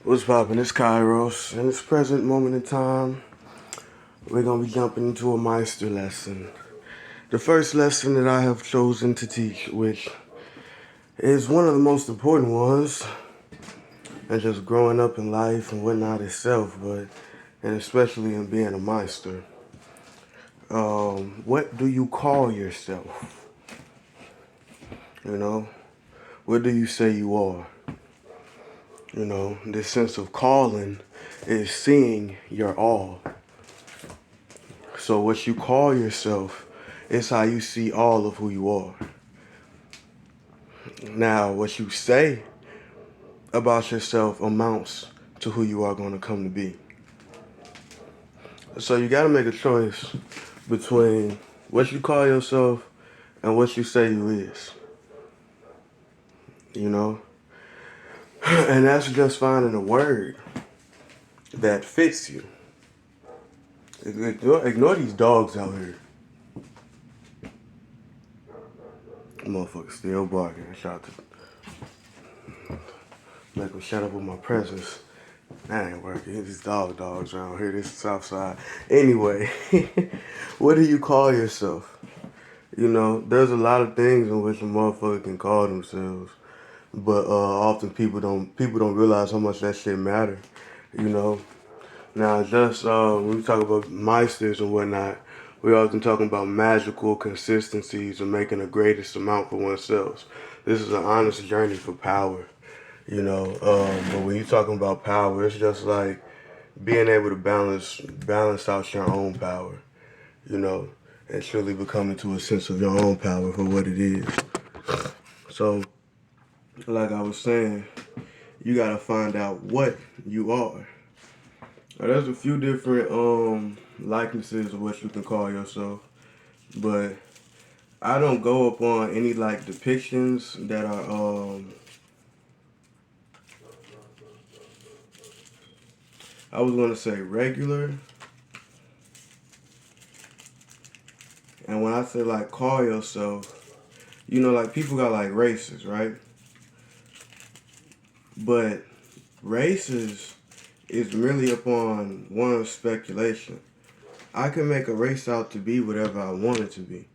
What's poppin'? It's Kairos. In this present moment in time, we're gonna be jumping into a Meister lesson. The first lesson that I have chosen to teach, which is one of the most important ones, and just growing up in life and whatnot itself, and especially in being a Meister. What do you call yourself? You know, what do you say you are? This sense of calling is seeing your all. So what you call yourself is how you see all of who you are. Now, what you say about yourself amounts to who you are going to come to be. So you got to make a choice between what you call yourself and what you say you is. You know? And that's just finding a word that fits you. Ignore these dogs out here. Motherfucker still barking. Shout out to make them shut up with my presence. That ain't working. These dogs around here. This is South Side. Anyway, what do you call yourself? There's a lot of things in which a motherfucker can call themselves, but often people don't realize how much that shit matter. You know. Now, just when we talk about meisters and whatnot, we often talking about magical consistencies of making the greatest amount for oneself. This is an honest journey for power. But when you're talking about power, it's just like being able to balance out your own power, you know, and truly becoming to a sense of your own power for what it is. So, like I was saying, you gotta find out what you are. Now, there's a few different likenesses of what you can call yourself, but I don't go upon any like depictions that are I was gonna say regular. And when I say like call yourself, like people got like races, right? But races is merely upon one speculation. I can make a race out to be whatever I want it to be.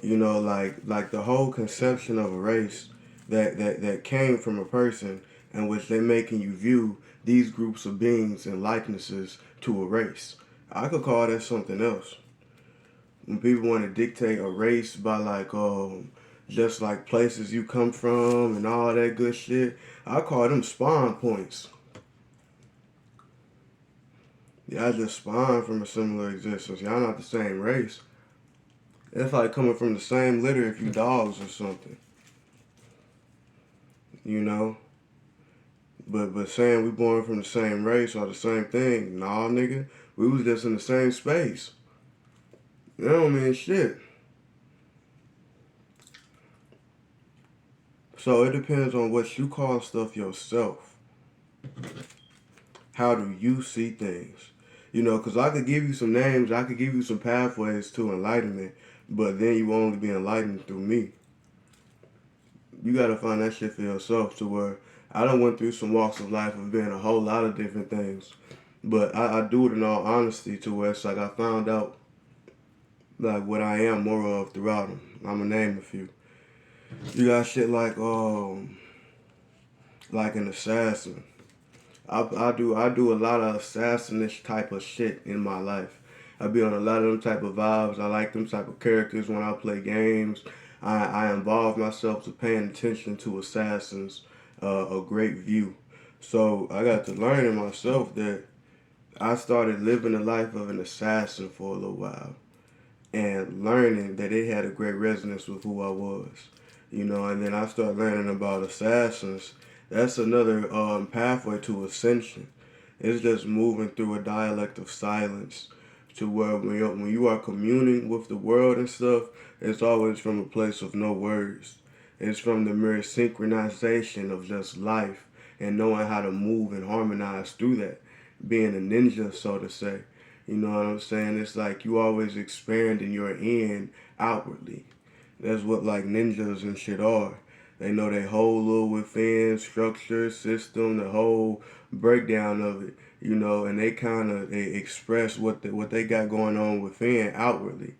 Like the whole conception of a race that came from a person in which they're making you view these groups of beings and likenesses to a race. I could call that something else. When people want to dictate a race by like just like places you come from and all that good shit, I call them spawn points. Y'all just spawn from a similar existence. Y'all not the same race. It's like coming from the same litter if you dogs or something. You know? But saying we born from the same race or the same thing, nah nigga. We was just in the same space. That don't mean shit. So it depends on what you call stuff yourself. How do you see things? Because I could give you some names, I could give you some pathways to enlightenment, but then you will only be enlightened through me. You gotta find that shit for yourself to where I done went through some walks of life of being a whole lot of different things. But I do it in all honesty to where it's like I found out like what I am more of throughout them. I'ma name a few. You got shit like an assassin. I do a lot of assassinish type of shit in my life. I be on a lot of them type of vibes. I like them type of characters when I play games. I involve myself to paying attention to assassins a great view. So I got to learn in myself that I started living the life of an assassin for a little while and learning that it had a great resonance with who I was. And then I started learning about assassins. That's another pathway to ascension. It's just moving through a dialect of silence to where when you are communing with the world and stuff, it's always from a place of no words. It's from the mere synchronization of just life and knowing how to move and harmonize through that. Being a ninja, so to say. You know what I'm saying? It's like you always expanding your end outwardly. That's what like ninjas and shit are. They know their whole little within structure, system, the whole breakdown of it, and they express what they got going on within outwardly.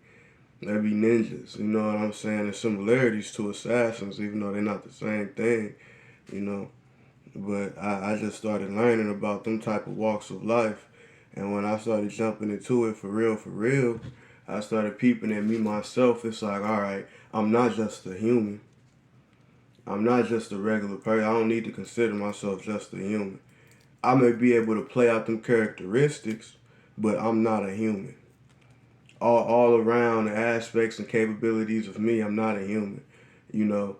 They be ninjas, you know what I'm saying? There's similarities to assassins, even though they're not the same thing, you know. But I just started learning about them type of walks of life. And when I started jumping into it for real, I started peeping at me myself. It's like, all right, I'm not just a human. I'm not just a regular person. I don't need to consider myself just a human. I may be able to play out them characteristics, but I'm not a human. All around the aspects and capabilities of me, I'm not a human. You know,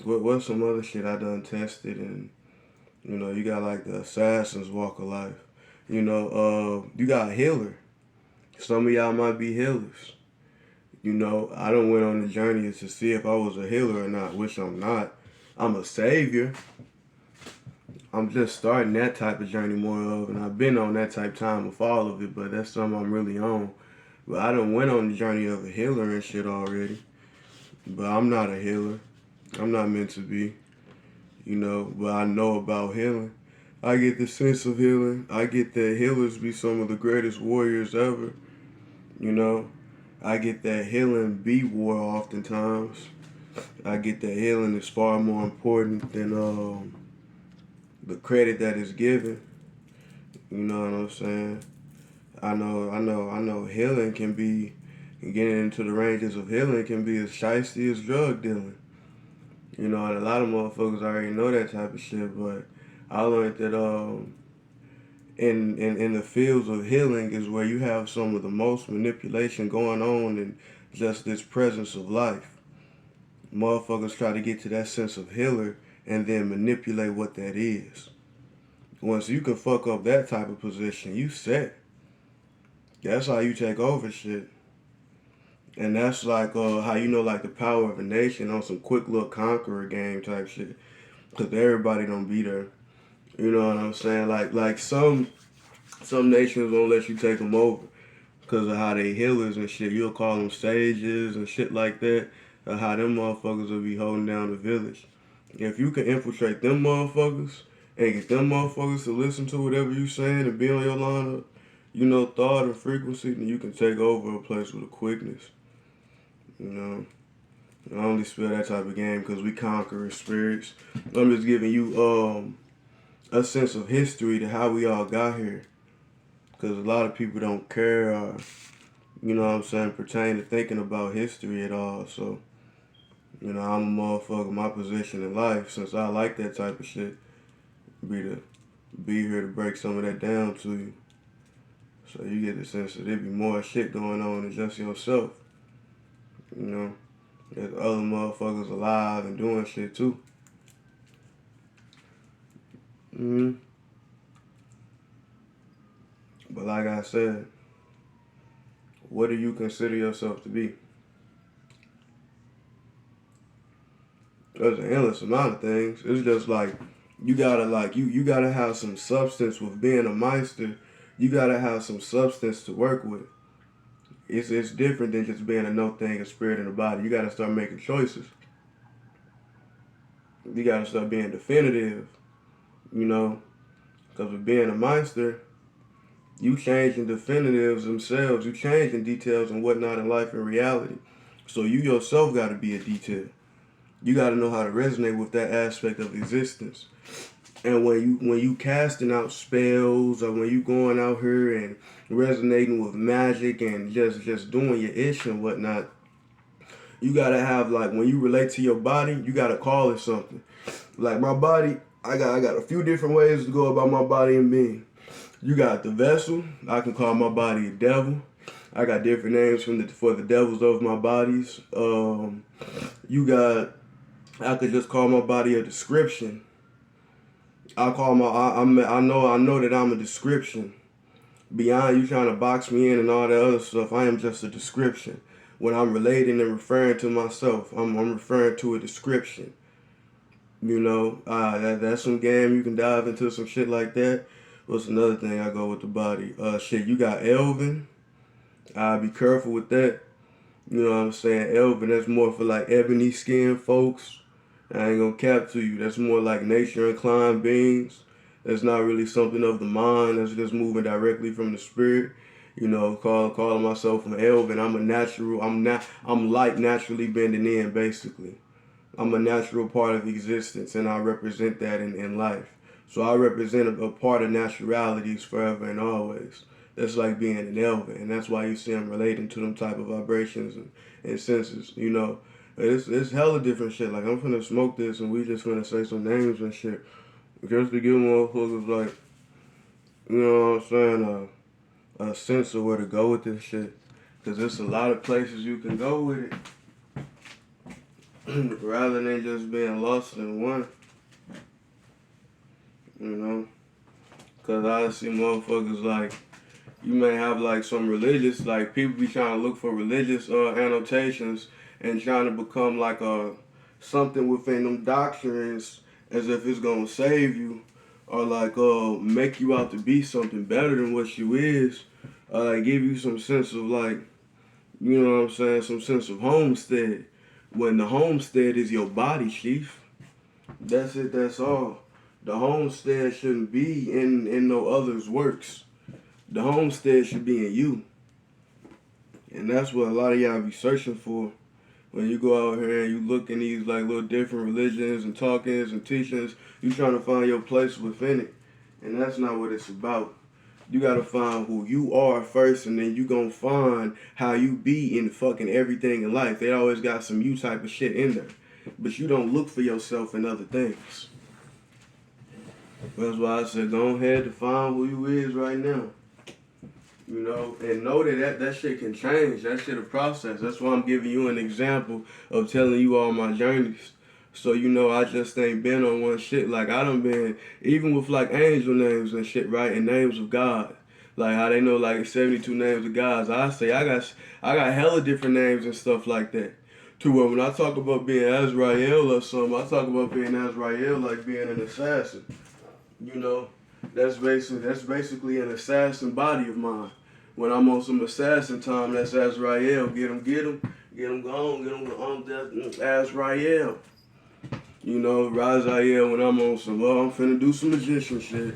what's some other shit I done tested, and you got like the assassin's walk of life. You got a healer. Some of y'all might be healers. I don't went on the journey to see if I was a healer or not, which I'm not. I'm a savior. I'm just starting that type of journey more of, and I've been on that type of time with all of it, but that's something I'm really on. But I done went on the journey of a healer and shit already. But I'm not a healer. I'm not meant to be, but I know about healing. I get the sense of healing. I get that healers be some of the greatest warriors ever. I get that healing be war oftentimes. I get that healing is far more important than the credit that is given. You know what I'm saying? I know healing can be, getting into the ranges of healing can be as shiesty as drug dealing. And a lot of motherfuckers already know that type of shit, but I learned that in the fields of healing is where you have some of the most manipulation going on in just this presence of life. Motherfuckers try to get to that sense of healer and then manipulate what that is. Once you can fuck up that type of position, you set. That's how you take over shit. And that's like how like the power of a nation on some quick little conqueror game type shit. Because everybody don't be there. You know what I'm saying? Like some nations won't let you take them over because of how they healers and shit. You'll call them sages and shit like that. Or how them motherfuckers will be holding down the village. If you can infiltrate them motherfuckers and get them motherfuckers to listen to whatever you saying and be on your line of, thought and frequency, then you can take over a place with a quickness. I only spell that type of game because we conquer spirits. I'm just giving you a sense of history to how we all got here. Because a lot of people don't care or, pertain to thinking about history at all. So, I'm a motherfucker. My position in life, since I like that type of shit, be here to break some of that down to you. So you get the sense that there be more shit going on than just yourself. There's other motherfuckers alive and doing shit too. But like I said, what do you consider yourself to be? There's an endless amount of things. It's just like you gotta have some substance with being a Meister. You gotta have some substance to work with. It's different than just being a no thing, a spirit in the body. You gotta start making choices. You gotta start being definitive. Because with being a Meister, you changing definitives themselves. You changing details and whatnot in life and reality. So you yourself gotta be a detail. You got to know how to resonate with that aspect of existence. And when you casting out spells or when you going out here and resonating with magic and just doing your ish and whatnot, you got to have, like, when you relate to your body, you got to call it something. Like my body, I got a few different ways to go about my body and being. You got the vessel. I can call my body a devil. I got different names for the devils of my bodies. I could just call my body a description. I know that I'm a description. Beyond you trying to box me in and all that other stuff, I am just a description. When I'm relating and referring to myself, I'm referring to a description. That's some game. You can dive into some shit like that. What's another thing I go with the body? You got Elvin. Be careful with that. You know what I'm saying? Elvin, that's more for like ebony skin folks. I ain't gonna cap to you. That's more like nature inclined beings. That's not really something of the mind. That's just moving directly from the spirit. You know, calling myself an elven. I'm a natural. I'm like naturally bending in. Basically, I'm a natural part of existence, and I represent that in life. So I represent a part of naturalities forever and always. That's like being an elven, and that's why you see I'm relating to them type of vibrations and senses. You know, it's hella different shit. Like I'm finna smoke this, and we just finna say some names and shit, just to give motherfuckers like, you know what I'm saying, a sense of where to go with this shit. Cause there's a lot of places you can go with it, rather than just being lost in one. You know, cause I see motherfuckers like, you may have like some religious, like people be trying to look for religious annotations and trying to become like something within them doctrines as if it's gonna save you, or like make you out to be something better than what you is, or like give you some sense of like, you know what I'm saying, some sense of homestead. When the homestead is your body, chief. That's it, that's all. The homestead shouldn't be in no other's works. The homestead should be in you. And that's what a lot of y'all be searching for. When you go out here and you look in these like little different religions and talkings and teachings, you trying to find your place within it. And that's not what it's about. You gotta find who you are first, and then you gonna find how you be in fucking everything in life. They always got some you type of shit in there. But you don't look for yourself in other things. That's why I said go ahead to find who you is right now. You know, and know that shit can change. That shit a process. That's why I'm giving you an example of telling you all my journeys. So you know I just ain't been on one shit. Like I done been, even with like angel names and shit, right? And names of God. Like how they know like 72 names of gods. I say I got hella different names and stuff like that. To where when I talk about being Azrael or something, I talk about being Azrael like being an assassin. You know, that's basically an assassin body of mine. When I'm on some assassin time, that's Azrael. Get him gone, that's Azrael. You know, Raziel when I'm on some, I'm finna do some magician shit.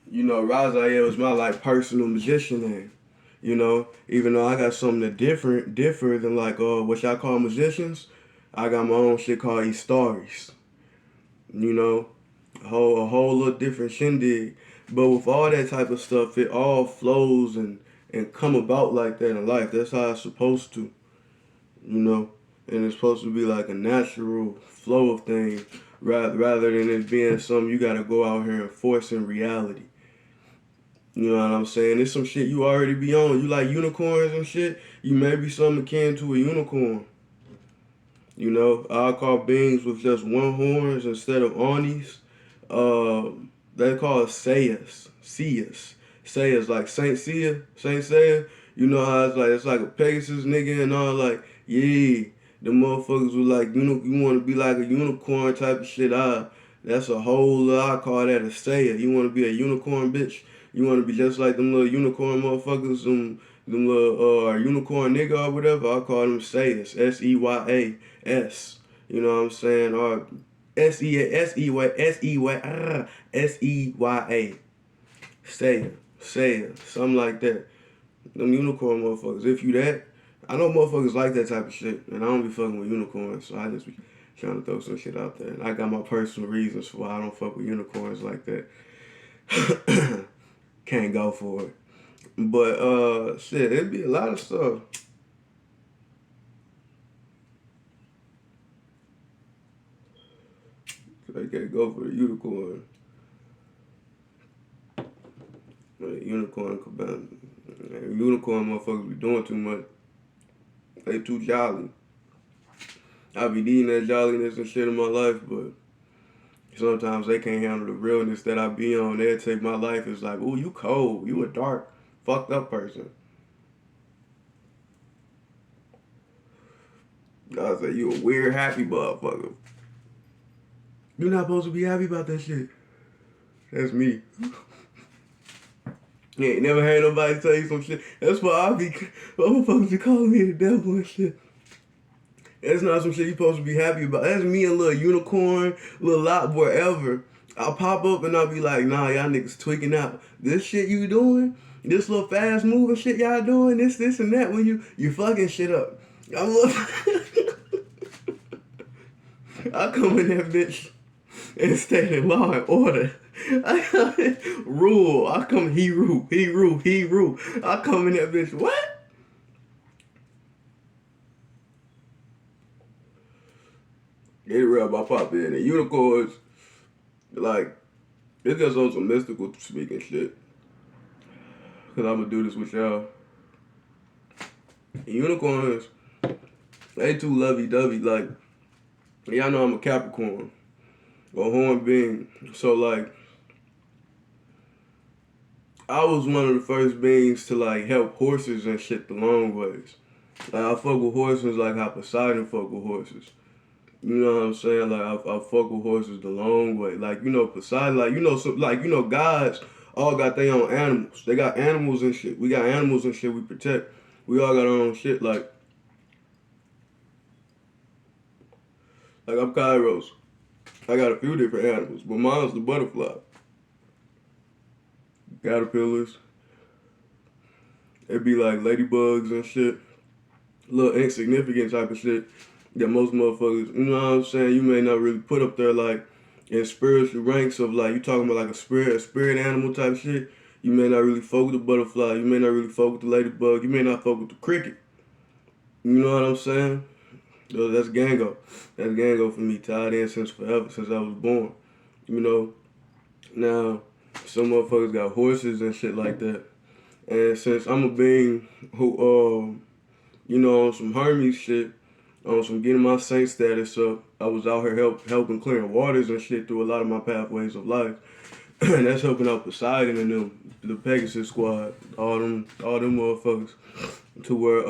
You know, Raziel is my like personal magician name. You know, even though I got something that differ than like what y'all call magicians, I got my own shit called Istaris. You know, a whole little different shindig. But with all that type of stuff, it all flows and come about like that in life. That's how it's supposed to, you know. And it's supposed to be like a natural flow of things rather than it being something you got to go out here and force in reality. You know what I'm saying? It's some shit you already be on. You like unicorns and shit, you may be something akin to a unicorn. You know, I call beings with just one horns instead of onis. They call it sayas. Sayas like Saint Seiya. You know how it's like a Pegasus nigga and all like, yeah, the motherfuckers were like, you want to be like a unicorn type of shit. That's a whole I call that a Seiya. You want to be a unicorn bitch? You want to be just like them little unicorn motherfuckers, them little unicorn nigga or whatever? I call them Sayas. Seyas. You know what I'm saying? Or Seya. Saya, something like that. Them unicorn motherfuckers. If you that, I know motherfuckers like that type of shit, and I don't be fucking with unicorns, so I just be trying to throw some shit out there. And I got my personal reasons for why I don't fuck with unicorns like that. Can't go for it. But shit, it'd be a lot of stuff. I can't go for the unicorn. Unicorn motherfuckers be doing too much. They too jolly. I be needing that jolliness and shit in my life, but sometimes they can't handle the realness that I be on. They'll take my life as like, ooh, you cold. You a dark, fucked up person. I say, you a weird, happy motherfucker. You're not supposed to be happy about that shit. That's me. You ain't never heard nobody tell you some shit. That's why I be, motherfuckers be calling me the devil and shit. It's not some shit you supposed to be happy about. That's me and little unicorn, little lot wherever. I'll pop up and I'll be like, nah, y'all niggas tweaking out. This shit you doing, this little fast moving shit y'all doing, this and that when you fucking shit up. I'm I come in that bitch and state in law and order. I come in, rule. I come he rule. I come in that bitch. What? Get it real, my pop in. And unicorns, like, it's just on some mystical speaking shit. Cause I'm gonna do this with y'all. And unicorns, they too lovey-dovey. Like, y'all know I'm a Capricorn. A horn being. So, like, I was one of the first beings to, like, help horses and shit the long ways. Like, I fuck with horses like how Poseidon fuck with horses. You know what I'm saying? Like, I fuck with horses the long way. Like, you know, Poseidon, like, gods all got their own animals. They got animals and shit. We got animals and shit we protect. We all got our own shit. Like I'm Kairos. I got a few different animals, but mine's the butterfly. Caterpillars. It'd be like ladybugs and shit. Little insignificant type of shit that most motherfuckers, you know what I'm saying, you may not really put up there like in spiritual ranks of like, you talking about like a spirit animal type shit. You may not really fuck with the butterfly. You may not really fuck with the ladybug. You may not fuck with the cricket. You know what I'm saying? So that's Gango. That's Gango for me, tied in since forever, since I was born. You know? Now, some motherfuckers got horses and shit like that. And since I'm a being who, you know, on some Hermes shit, on some getting my saint status up, I was out here helping clearing waters and shit through a lot of my pathways of life. And that's helping out Poseidon and them, the Pegasus squad, all them motherfuckers, to where,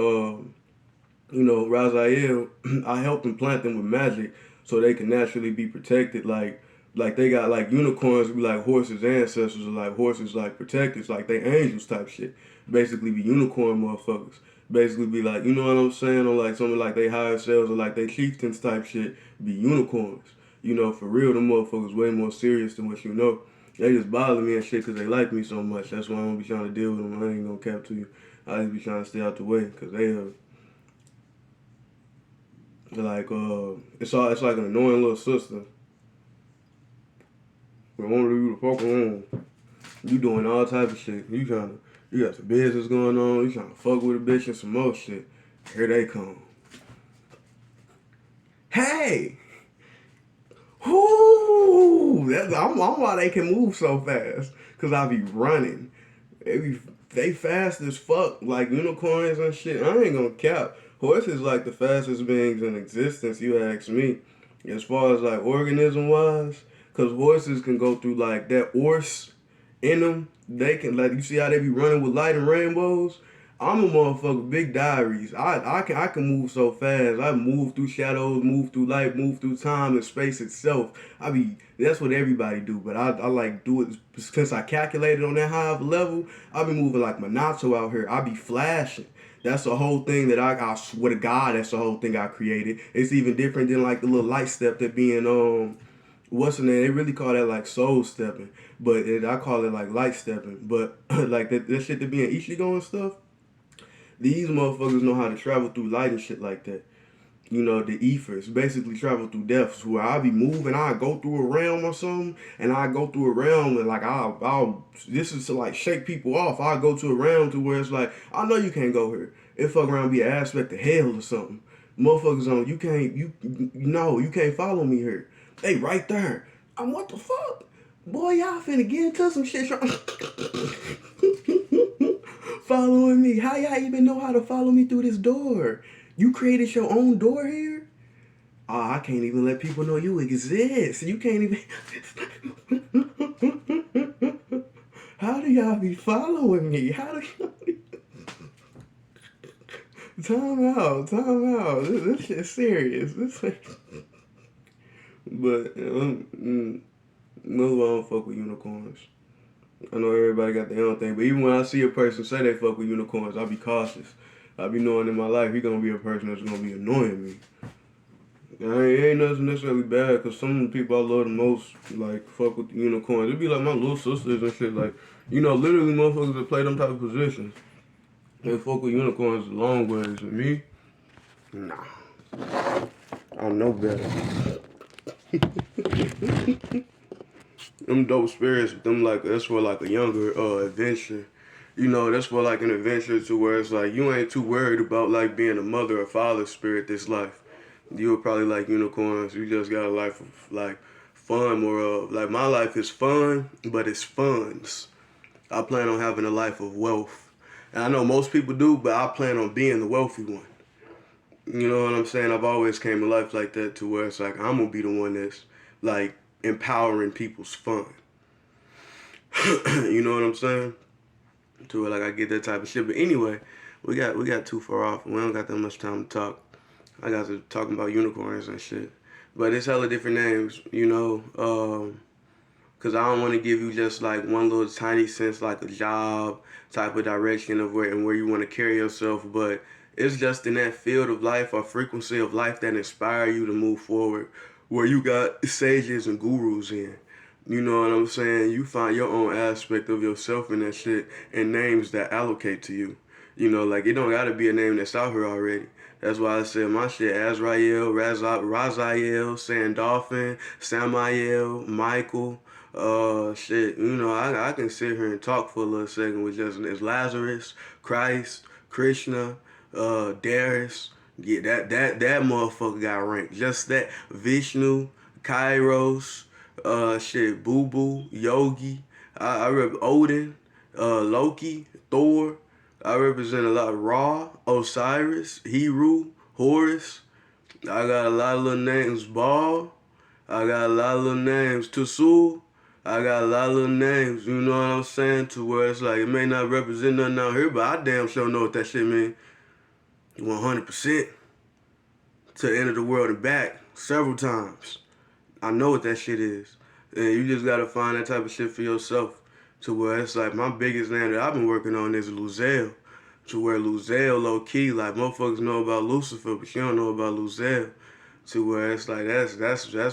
you know, Raziel, I helped them plant them with magic so they can naturally be protected. Like they got like unicorns be like horses ancestors, or like horses like protectors, like they angels type shit. Basically be unicorn motherfuckers. Basically be like, you know what I'm saying, or like something like they higher selves or like they chieftains type shit be unicorns. You know, for real, them motherfuckers way more serious than what you know. They just bother me and shit because they like me so much. That's why I don't be trying to deal with them. I ain't gonna cap to you. I just be trying to stay out the way because they like it's like an annoying little sister. We want you to fuck around. You doing all type of shit. You got some business going on. You trying to fuck with a bitch and some more shit. Here they come. Hey. Whoo! I'm why they can move so fast. Cause I be running. They fast as fuck, like unicorns and shit. I ain't gonna cap. Horses like the fastest beings in existence, you ask me. As far as like organism wise, cause horses can go through like that horse in them. They can, like, you see how they be running with light and rainbows. I'm a motherfucker, big diaries. I can move so fast. I move through shadows, move through light, move through time and space itself. That's what everybody do, but I like do it since I calculated on that high of a level. I be moving like Minato out here. I be flashing. That's the whole thing that I swear to God, that's the whole thing I created. It's even different than like the little light step that being what's the name? They really call that like soul stepping, but I call it like light stepping. But like that shit that being Ichigo and stuff. These motherfuckers know how to travel through light and shit like that. You know, the ethers basically travel through depths where I be moving, I go through a realm or something, and I go through a realm and like this is to like shake people off. I go to a realm to where it's like, I know you can't go here. It fuck around be an aspect of hell or something. Motherfuckers on, you can't follow me here. They right there. I'm what the fuck? Boy, y'all finna get into some shit. Following me. How y'all even know how to follow me through this door? You created your own door here? Oh, I can't even let people know you exist. You can't even... How do y'all be following me? How do y'all... Time out. This shit's serious. But, most of I don't fuck with unicorns. I know everybody got their own thing, but even when I see a person say they fuck with unicorns, I be cautious. I be knowing in my life he gonna be a person that's gonna be annoying me. It ain't nothing necessarily bad, cause some of the people I love the most, like, fuck with the unicorns. It be like my little sisters and shit, like, literally motherfuckers that play them type of positions. They fuck with unicorns a long ways. And me, nah. I know better. Them dope spirits, them like, that's for like a younger adventure. That's for like an adventure to where it's like you ain't too worried about like being a mother or father spirit this life. You would probably like unicorns. You just got a life of like fun, more of like my life is fun, but it's funds. I plan on having a life of wealth. And I know most people do, but I plan on being the wealthy one. You know what I'm saying? I've always came to life like that to where it's like I'm gonna be the one that's like empowering people's fun. You know what I'm saying? To where like I get that type of shit. But anyway, we got too far off. We don't got that much time to talk. I got to talking about unicorns and shit. But it's hella different names, because I don't want to give you just like one little tiny sense, like a job type of direction of where you want to carry yourself. But it's just in that field of life or frequency of life that inspire you to move forward, where you got sages and gurus in. You know what I'm saying? You find your own aspect of yourself in that shit and names that allocate to you. Like it don't gotta be a name that's out here already. That's why I said my shit: Azrael, Raziel, Sandolphin, Samael, Michael. Shit. I can sit here and talk for a little second with just as Lazarus, Christ, Krishna, Darius. Yeah, that motherfucker got ranked. Just that Vishnu, Kairos, shit, Boo Boo, Yogi. I rep Odin, Loki, Thor. I represent a lot of Ra, Osiris, Heru, Horus. I got a lot of little names, Baal. I got a lot of little names, Tusul. I got a lot of little names, you know what I'm saying? To where it's like, it may not represent nothing out here, but I damn sure know what that shit mean. 100%. To the end of the world and back, several times. I know what that shit is. And you just gotta find that type of shit for yourself. To where it's like, my biggest name that I've been working on is Luzel. To where Luzel, low key, like motherfuckers know about Lucifer, but you don't know about Luzel. To where it's like that's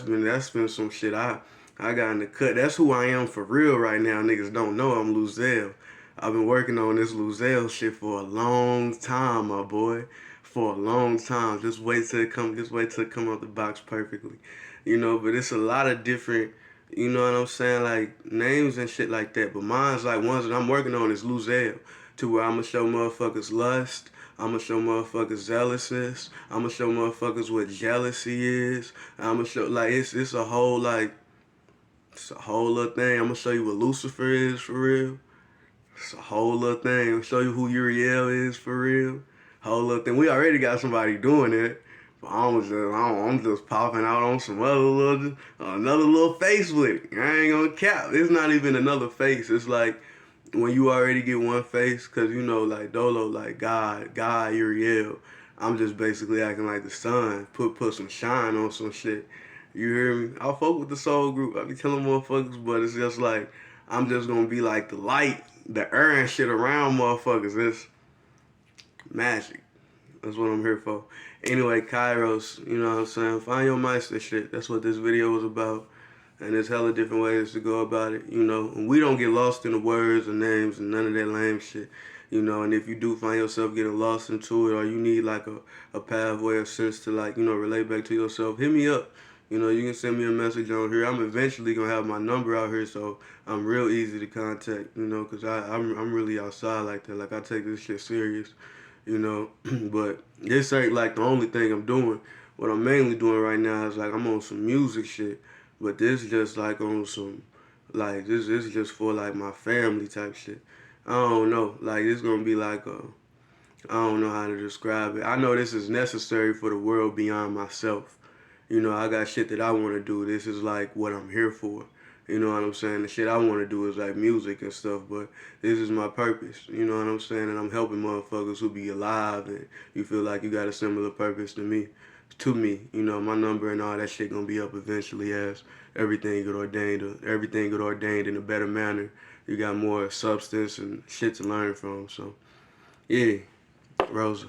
been some shit I got in the cut. That's who I am for real right now. Niggas don't know I'm Luzel. I've been working on this Luzel shit for a long time, my boy. For a long time. Just wait till it come out the box perfectly. But it's a lot of different, you know what I'm saying, like names and shit like that. But mine's like ones that I'm working on is Luzel. To where I'ma show motherfuckers lust. I'ma show motherfuckers zealousness. I'ma show motherfuckers what jealousy is. I'ma show like it's a whole like it's a whole little thing. I'ma show you what Lucifer is for real. It's a whole little thing. I'ma show you who Uriel is for real. Whole little thing. We already got somebody doing it. But I'm just popping out on some other another little face with it. I ain't gonna cap. It's not even another face. It's like when you already get one face, cause like Dolo, like God, Uriel. I'm just basically acting like the sun. Put some shine on some shit. You hear me? I fuck with the soul group. I be telling motherfuckers, but it's just like I'm just gonna be like the light, the air and shit around motherfuckers. It's magic. That's what I'm here for. Anyway, Kairos, you know what I'm saying? Find your Meister shit. That's what this video was about. And there's hella different ways to go about it, And we don't get lost in the words and names and none of that lame shit, And if you do find yourself getting lost into it or you need like a pathway or sense to like, relate back to yourself, hit me up. You can send me a message on here. I'm eventually going to have my number out here, so I'm real easy to contact, because I'm really outside like that. Like, I take this shit serious, But this ain't like the only thing I'm doing. What I'm mainly doing right now is like I'm on some music shit. But this just like on some, like this is just for like my family type shit. I don't know. Like it's gonna be like I don't know how to describe it. I know this is necessary for the world beyond myself. I got shit that I want to do. This is like what I'm here for. You know what I'm saying? The shit I want to do is like music and stuff, but this is my purpose. You know what I'm saying? And I'm helping motherfuckers who be alive and you feel like you got a similar purpose to me. My number and all that shit gonna be up eventually as everything get ordained in a better manner. You got more substance and shit to learn from. So, yeah, Rosa.